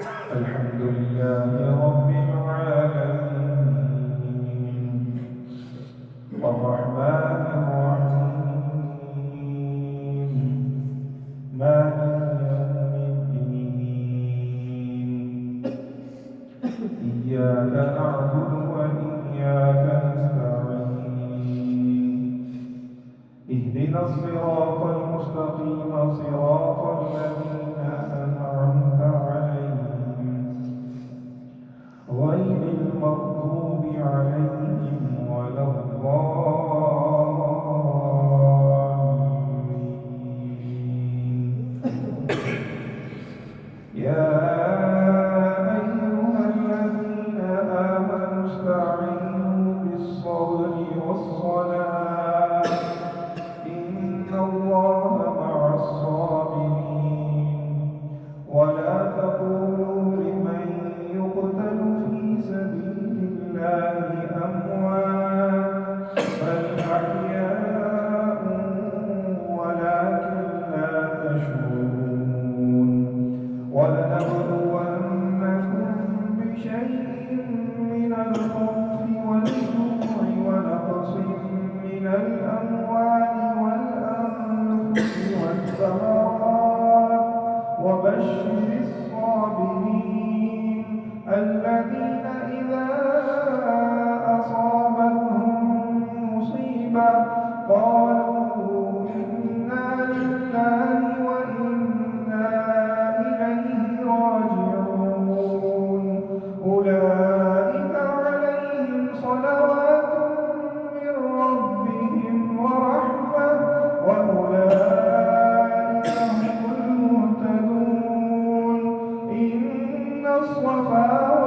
الحمد لله رب العالمين الرحمن الرحيم مالك يوم الدين إياك نعبد وإياك نستعين اهدنا الصراط المستقيم صراط الذين أنعمت عليهم غير المغضوب عليهم ولا الضالين يا أيها الذين آمنوا استعينوا بالصبر والصلاة إن الله مع الصابرين ولا تقولوا لمن يقتل في سبيل الله أموات بل أحياء ولكن لا تشعرون ولنبلونكم بشيء من الخوف والجوع ونقص من الأموال والأنفس والثمرات وبشر الصابرين الذين إذا أصابتهم مصيبة قالوا إنا لله وإنا إليه راجعون أولئك عليهم صلوات من ربهم ورحمة وأولئك هم المهتدون إن الصفا